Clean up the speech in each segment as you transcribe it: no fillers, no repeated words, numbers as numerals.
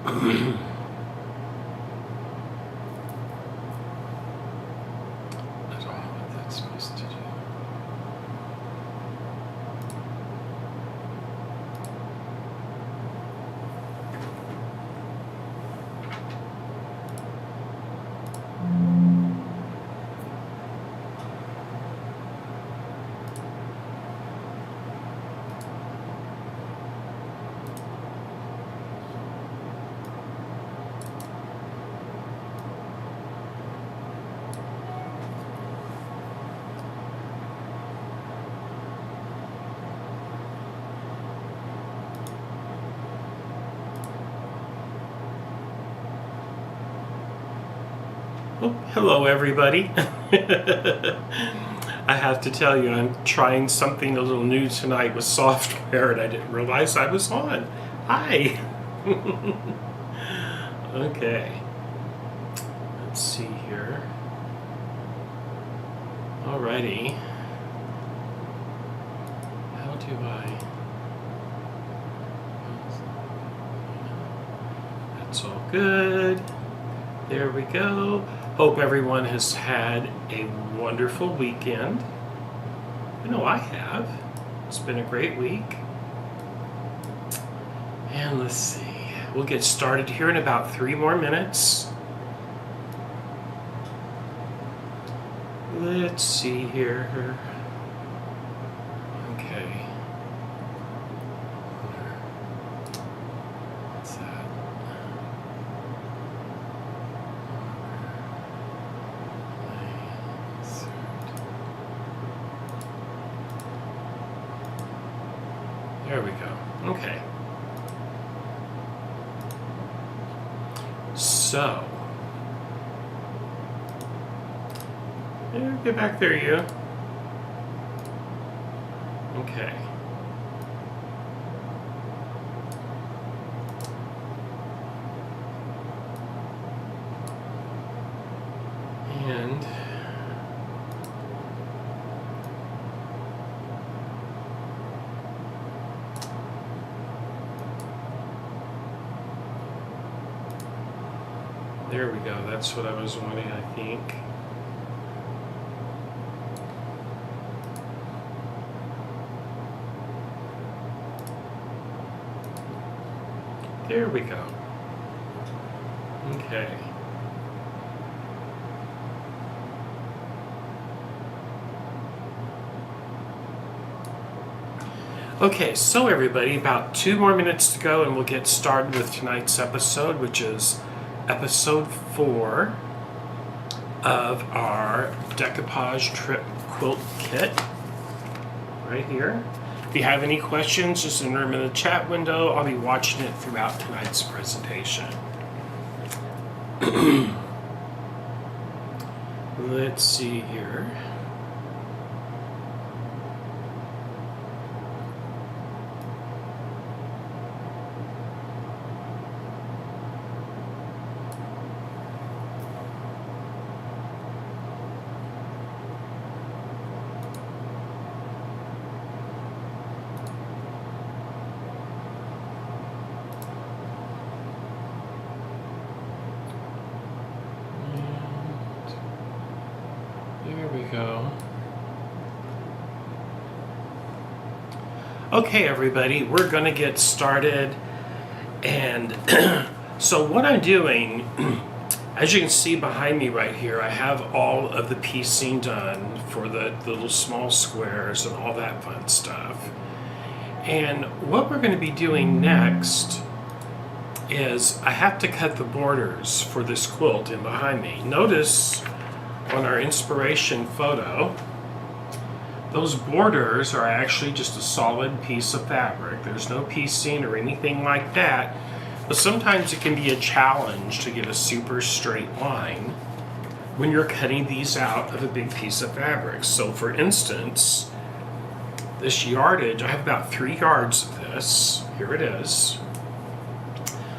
I don't know what that's supposed to do. Oh, hello everybody. I have to tell you, I'm trying something a little new tonight with software and I didn't realize I was on. Hi. Okay. Let's see here. Alrighty. How do I... That's all good. There we go. Hope everyone has had a wonderful weekend. I know I have. It's been a great week. And let's see. We'll get started here in about 3 more minutes. Let's see here. Okay. What's that? There we go. Okay. So, get back there, you. Okay. And there we go. That's what I was wanting, I think. There we go. Okay. Okay, so everybody, about 2 more minutes to go and we'll get started with tonight's episode, which is episode 4 of our Decoupage Trip quilt kit right here. If you have any questions, just enter them in the chat window. I'll be watching it throughout tonight's presentation. Let's see here. Go. Okay, everybody, we're going to get started. And so what I'm doing, as you can see behind me right here, I have all of the piecing done for the little small squares and all that fun stuff. And what we're going to be doing next is I have to cut the borders for this quilt in behind me. Notice on our inspiration photo, those borders are actually just a solid piece of fabric. There's no piecing or anything like that, but sometimes it can be a challenge to get a super straight line when you're cutting these out of a big piece of fabric. So for instance, this yardage, I have about 3 yards of this. Here it is.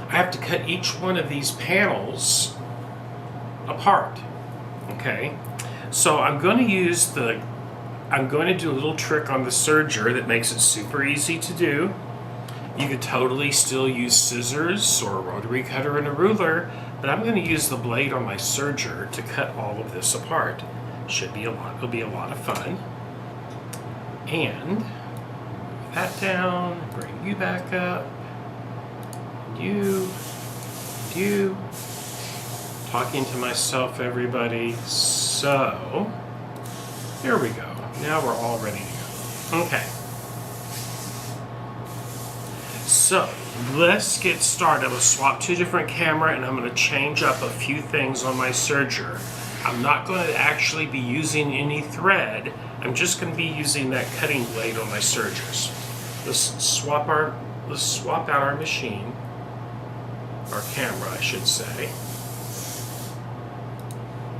I have to cut each one of these panels apart. Okay, so I'm going to do a little trick on the serger that makes it super easy to do. You could totally still use scissors or a rotary cutter and a ruler, but I'm going to use the blade on my serger to cut all of this apart. Should be a lot. It'll be a lot of fun. And move that down, bring you back up. You. Talking to myself, everybody. So, here we go. Now we're all ready to go. Okay. So, let's get started. Let's swap to a different camera, and I'm going to change up a few things on my serger. I'm not going to actually be using any thread. I'm just going to be using that cutting blade on my sergers. Let's swap out our machine, our camera, I should say.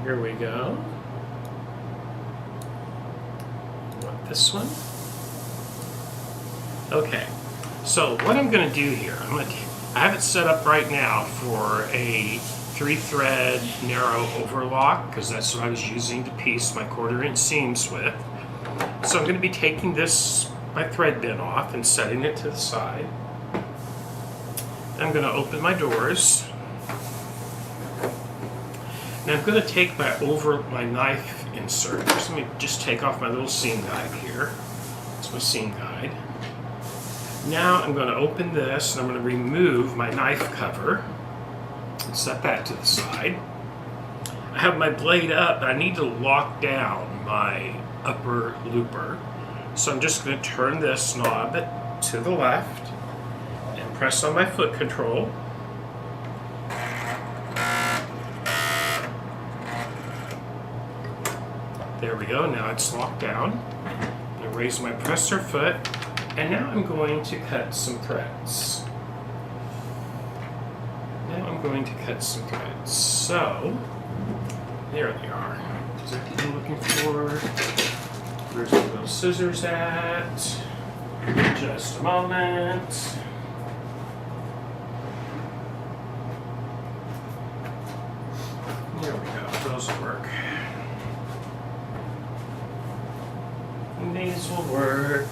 Here we go. Want this one? Okay. So what I'm going to do here, I have it set up right now for a 3-thread narrow overlock because that's what I was using to piece my 1/4-inch seams with. So I'm going to be taking my thread bin off and setting it to the side. I'm going to open my doors. Now I'm going to take my knife insert. Let me just take off my little seam guide here. It's my seam guide. Now I'm going to open this and I'm going to remove my knife cover and set that to the side. I have my blade up, but I need to lock down my upper looper. So I'm just going to turn this knob to the left and press on my foot control. There we go, now it's locked down. I'm going to raise my presser foot. And now I'm going to cut some threads. So, there they are. Exactly what I'm looking for. Where's my little scissors at? Just a moment. There we go, those will work. And these will work.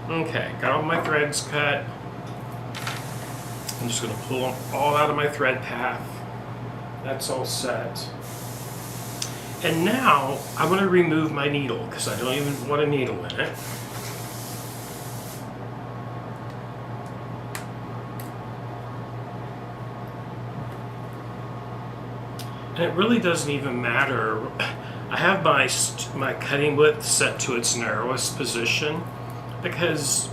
Okay, got all my threads cut. I'm just going to pull them all out of my thread path. That's all set. And now I'm going to remove my needle because I don't even want a needle in it. And it really doesn't even matter. I have my cutting width set to its narrowest position, because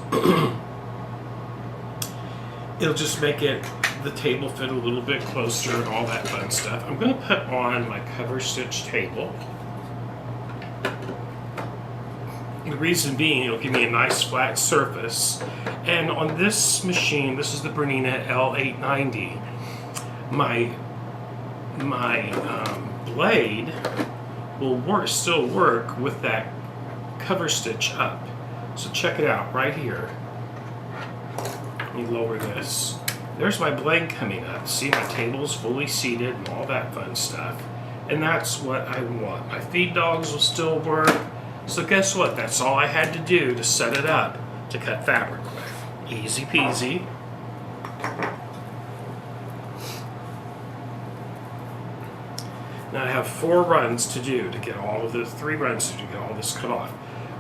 it'll just make the table fit a little bit closer and all that fun stuff. I'm going to put on my cover stitch table. The reason being, it'll give me a nice flat surface. And on this machine, this is the Bernina L890, my blade will still work with that cover stitch up. So check it out right here. Let me lower this. There's my blade coming up. See, my table's fully seated and all that fun stuff. And that's what I want. My feed dogs will still work. So guess what? That's all I had to do to set it up to cut fabric with. Easy peasy. Now I have 4 runs to do to get all of this, 3 runs to get all this cut off.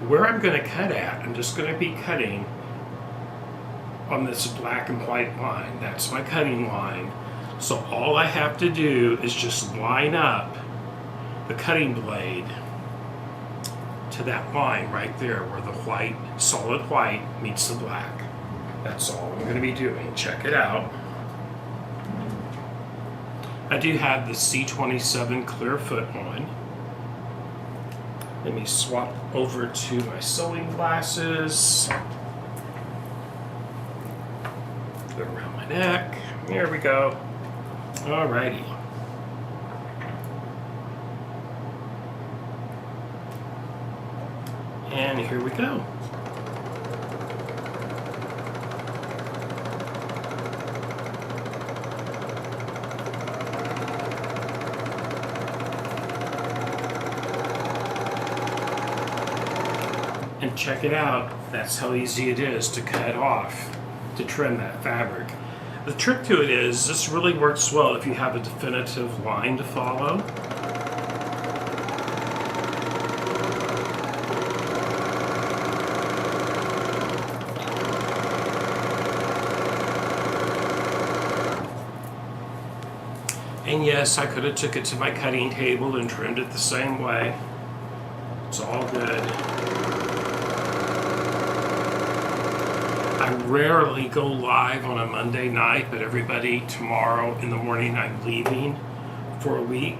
Where I'm going to cut at, I'm just going to be cutting on this black and white line. That's my cutting line. So all I have to do is just line up the cutting blade to that line right there where the white, solid white meets the black. That's all I'm going to be doing. Check it out. I do have the C27 clear foot on. Let me swap over to my sewing glasses. Go around my neck. There we go. Alrighty. And here we go. And check it out, that's how easy it is to cut off, to trim that fabric. The trick to it is, this really works well if you have a definitive line to follow. And yes, I could have took it to my cutting table and trimmed it the same way. It's all good. I rarely go live on a Monday night, but everybody, tomorrow in the morning I'm leaving for a week.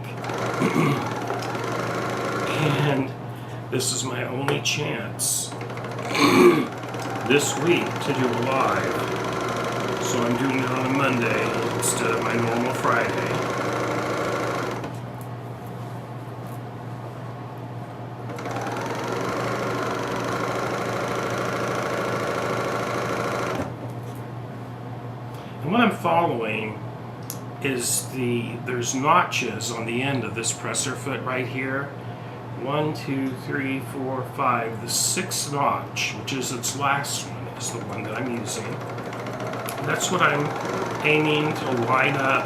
And this is my only chance this week to do a live. So I'm doing it on a Monday instead of my normal Friday. And what I'm following is there's notches on the end of this presser foot right here. 1, 2, 3, 4, 5. The 6th notch, which is its last one, is the one that I'm using. And that's what I'm aiming to line up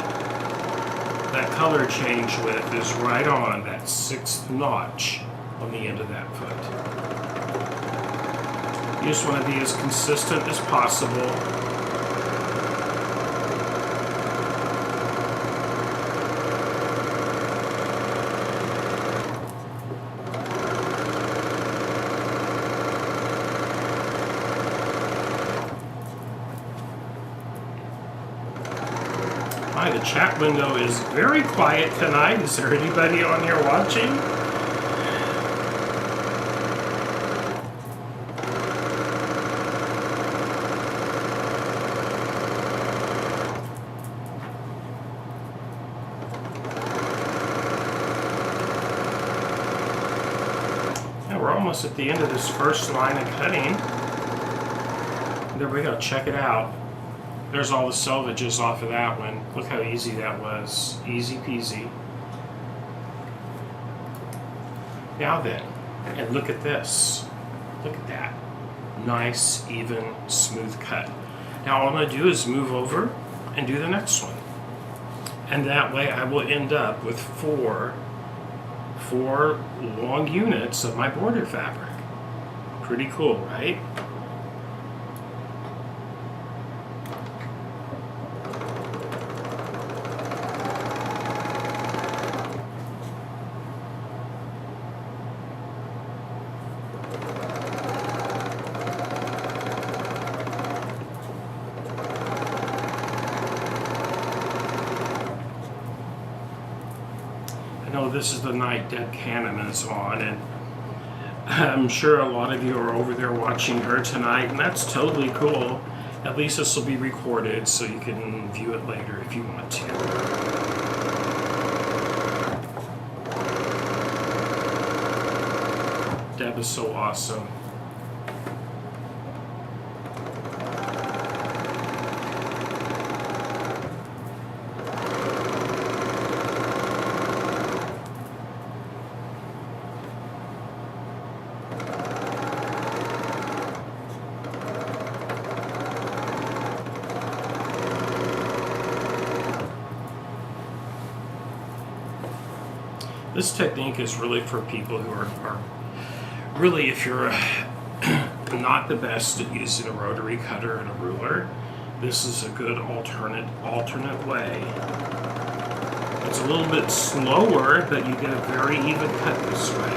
that color change with, is right on that 6th notch on the end of that foot. You just want to be as consistent as possible. Hi, the chat window is very quiet tonight. Is there anybody on here watching? Yeah, we're almost at the end of this first line of cutting. There we go, check it out. There's all the selvages off of that one. Look how easy that was. Easy peasy. Now then, and look at this. Look at that. Nice, even, smooth cut. Now all I'm going to do is move over and do the next one. And that way I will end up with four long units of my border fabric. Pretty cool, right? I know this is the night Deb Cannon is on, and I'm sure a lot of you are over there watching her tonight, and that's totally cool. At least this will be recorded so you can view it later if you want to. Deb is so awesome. This technique is really for people who are really, if you're not the best at using a rotary cutter and a ruler, this is a good alternate way. It's a little bit slower, but you get a very even cut this way.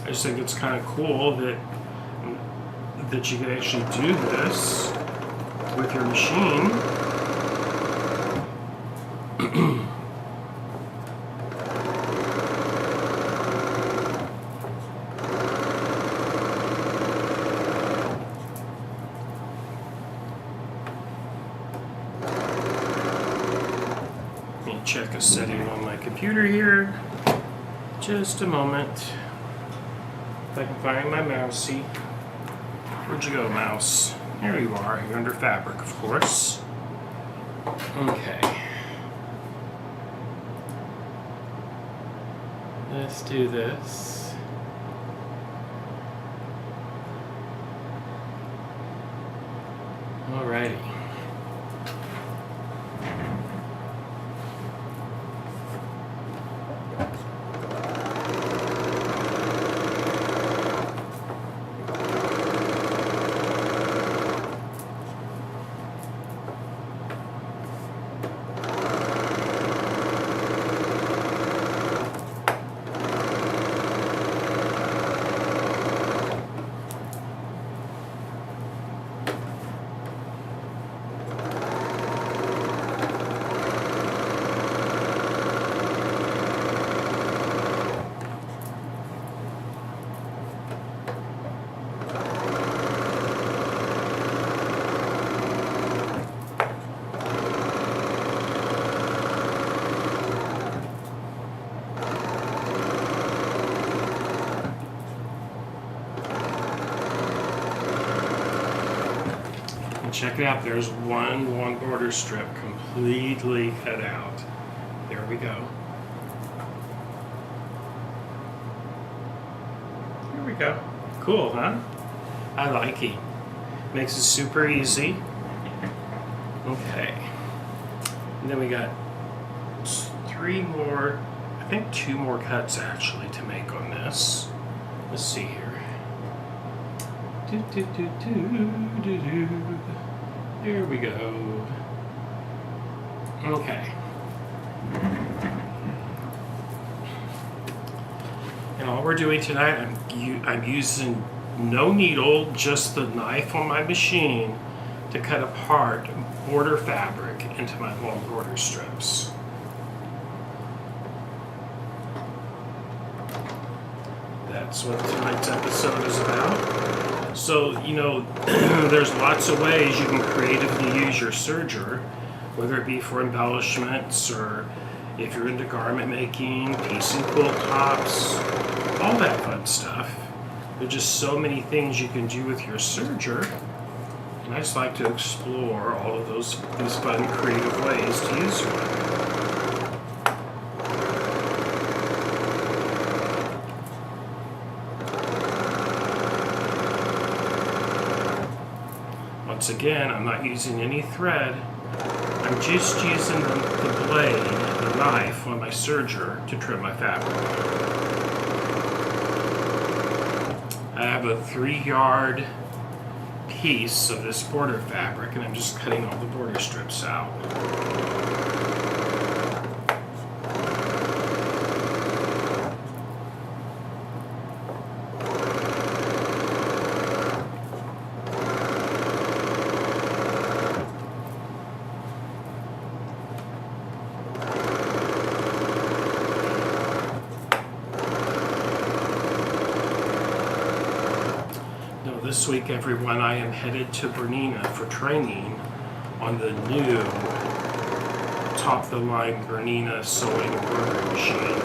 I just think it's kind of cool that you can actually do this with your machine. Let me check a setting on my computer here. Just a moment. If I can find my mousey. Where'd you go, mouse? Here you are. You're under fabric, of course. Okay. Let's do this. Alrighty. Check it out, there's one long border strip completely cut out. There we go. There we go. Cool, huh? I like it. Makes it super easy. Okay. And then we got 3 more, I think 2 more cuts actually to make on this. Let's see here. There we go. Okay. And all we're doing tonight, I'm using no needle, just the knife on my machine to cut apart border fabric into my long border strips. That's what tonight's episode is about. So, you know, there's lots of ways you can creatively use your serger, whether it be for embellishments or if you're into garment making, piecing quilt tops, all that fun stuff. There's just so many things you can do with your serger, and I just like to explore all of these fun, creative ways to use one. Once again, I'm not using any thread. I'm just using the blade, the knife on my serger to trim my fabric. I have a 3-yard piece of this border fabric, and I'm just cutting all the border strips out. This week, everyone, I am headed to Bernina for training on the new top-of-the-line Bernina sewing embroidery machine.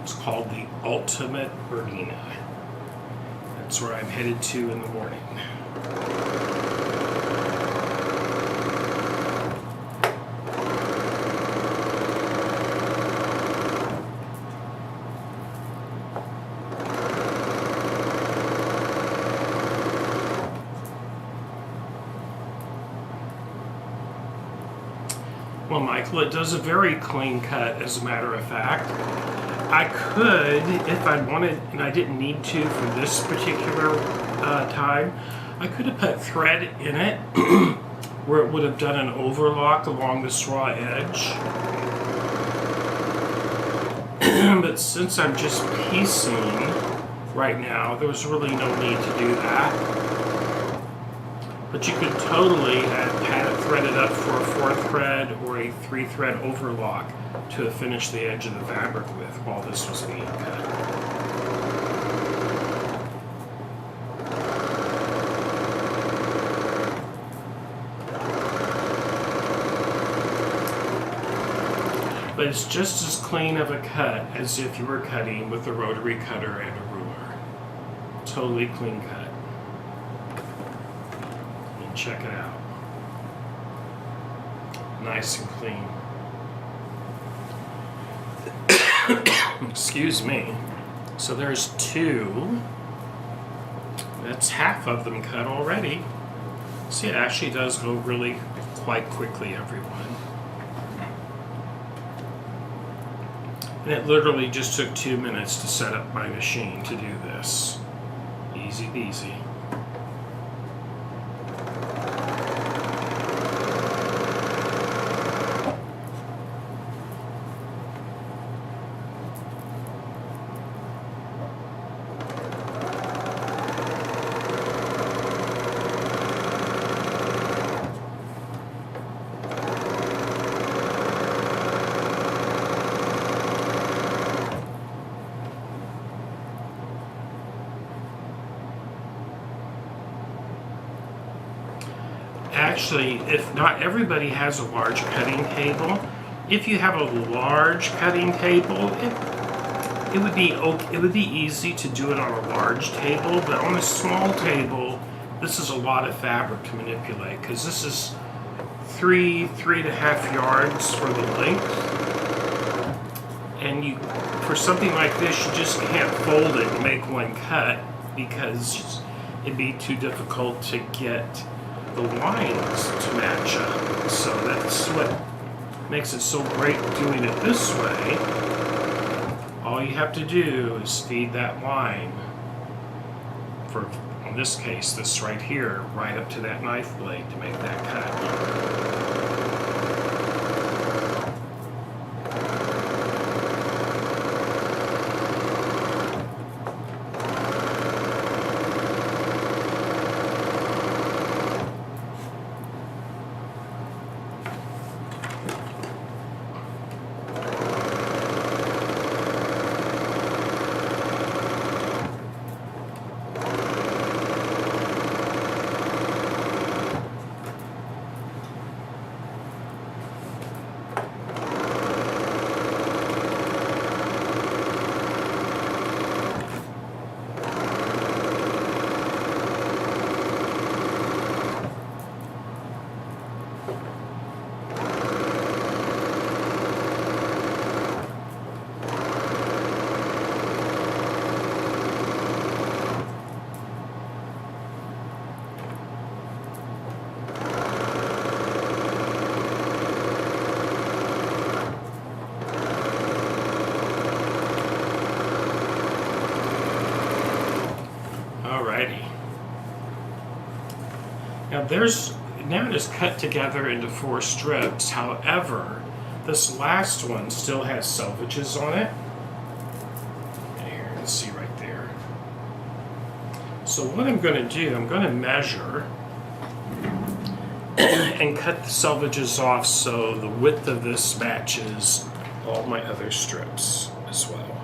It's called the Ultimate Bernina. That's where I'm headed to in the morning. Well, Michael, it does a very clean cut, as a matter of fact. I could, if I wanted, and I didn't need to for this particular time, I could have put thread in it where it would have done an overlock along the straw edge. But since I'm just piecing right now, there's really no need to do that. But you could totally have it threaded up for a 4th thread or a 3-thread overlock to finish the edge of the fabric with while this was being cut. But it's just as clean of a cut as if you were cutting with a rotary cutter and a ruler. Totally clean cut. Check it out. Nice and clean. Excuse me. So there's 2. That's half of them cut already. See, it actually does go really quite quickly, everyone. And it literally just took 2 minutes to set up my machine to do this. Easy peasy. Actually, if not everybody has a large cutting table, if you have a large cutting table, it would be easy to do it on a large table, but on a small table, this is a lot of fabric to manipulate because this is 3.5 yards for the length, and for something like this, you just can't fold it and make one cut because it'd be too difficult to get the lines to match up. So that's what makes it so great doing it this way. All you have to do is feed that line, for in this case this right here, right up to that knife blade to make that cut. Now it is cut together into 4 strips. However, this last one still has selvages on it. Here, you can see right there. So what I'm going to do, I'm going to measure and cut the selvages off so the width of this matches all my other strips as well.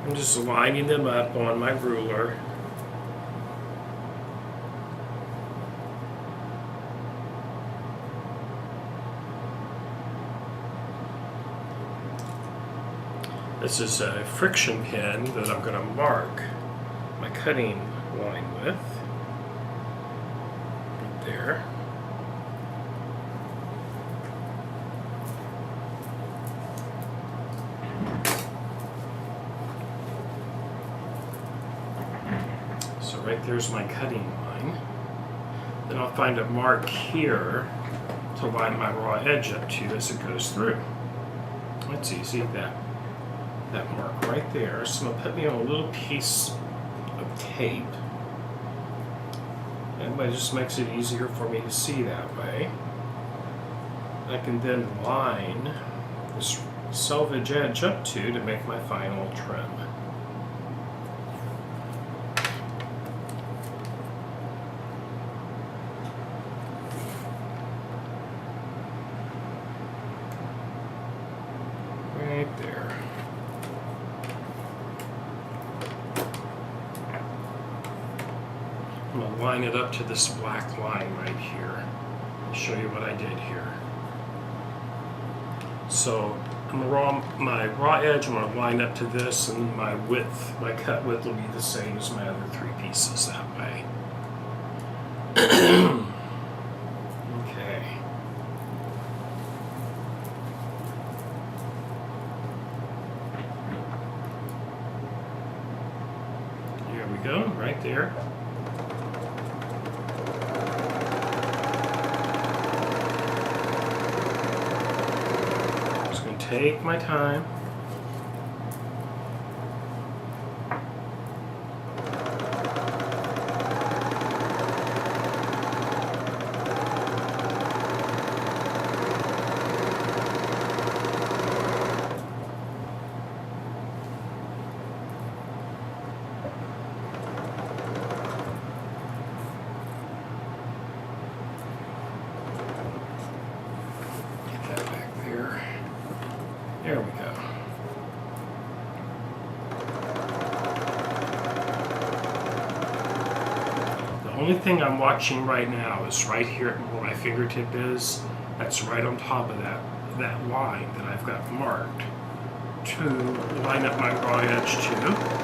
I'm just lining them up on my ruler. This is a friction pin that I'm going to mark my cutting line with. Right there. Right there's my cutting line. Then I'll find a mark here to line my raw edge up to as it goes through. That's easy, that mark right there. So I'm going to put me on a little piece of tape. And it just makes it easier for me to see that way. I can then line this selvage edge up to make my final trim. There. I'm going to line it up to this black line right here. I'll show you what I did here. So my raw edge, I'm going to line up to this, and my width, my cut width will be the same as my other 3 pieces that way. Okay. Here we go, right there. Just going to take my time. There we go. The only thing I'm watching right now is right here where my fingertip is. That's right on top of that line that I've got marked to line up my raw edge to.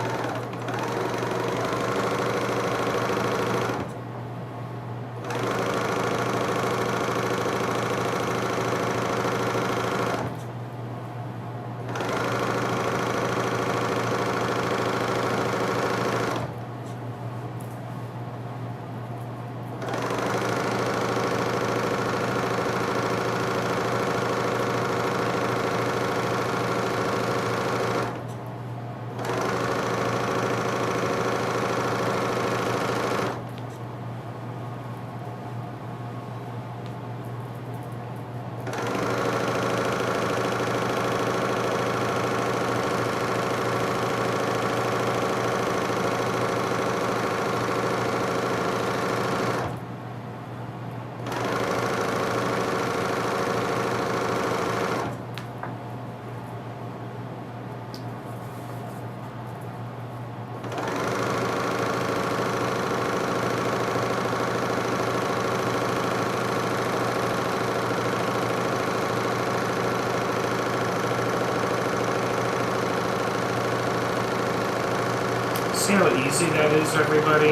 See how easy that is, everybody?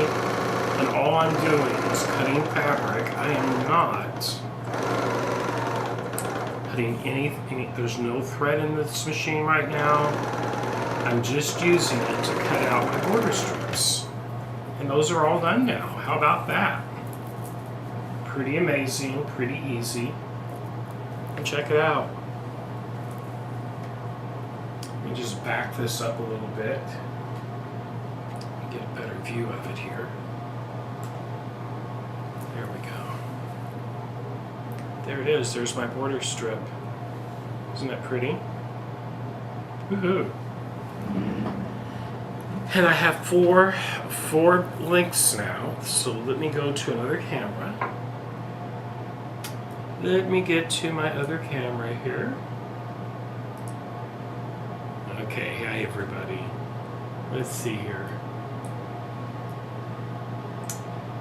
And all I'm doing is cutting fabric. I am not cutting any, there's no thread in this machine right now. I'm just using it to cut out my border strips. And those are all done now. How about that? Pretty amazing, pretty easy. And check it out. Let me just back this up a little bit. Get a better view of it here. There we go. There it is. There's my border strip. Isn't that pretty? Woohoo! And I have four links now. So let me go to another camera. Let me get to my other camera here. Okay, hi everybody. Let's see here.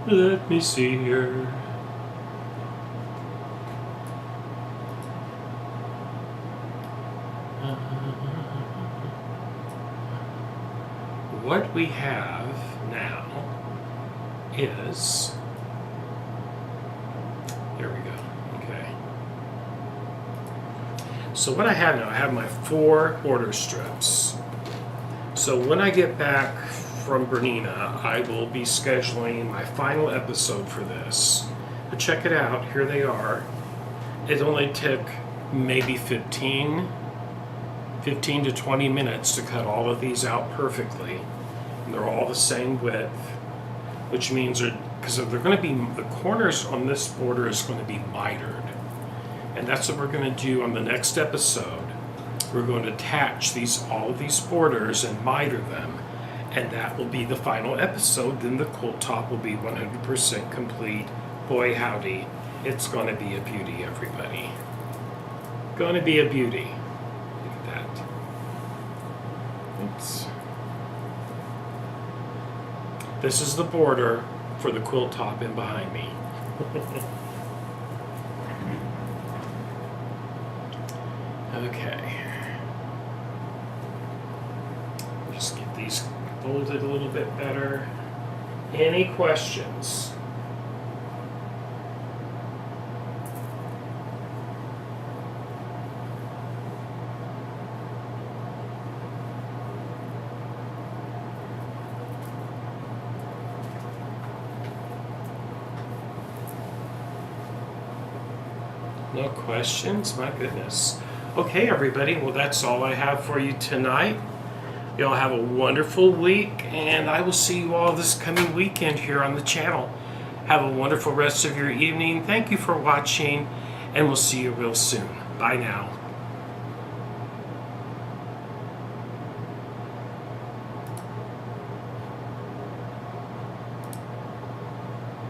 Let me see here. What we have now is, there we go, okay. So what I have now, I have my 4 border strips. So when I get back from Bernina, I will be scheduling my final episode for this. But check it out, here they are. It only took maybe 15 to 20 minutes to cut all of these out perfectly. And they're all the same width, which means because they're going to be, the corners on this border is going to be mitered. And that's what we're going to do on the next episode. We're going to attach all of these borders and miter them. And that will be the final episode. Then the quilt top will be 100% complete. Boy howdy, it's going to be a beauty, everybody. Going to be a beauty. Look at that. Oops. This is the border for the quilt top in behind me. Okay. these folded a little bit better. Any questions? No questions? My goodness. Okay, everybody. Well, that's all I have for you tonight. Y'all have a wonderful week, and I will see you all this coming weekend here on the channel. Have a wonderful rest of your evening. Thank you for watching, and we'll see you real soon. Bye now.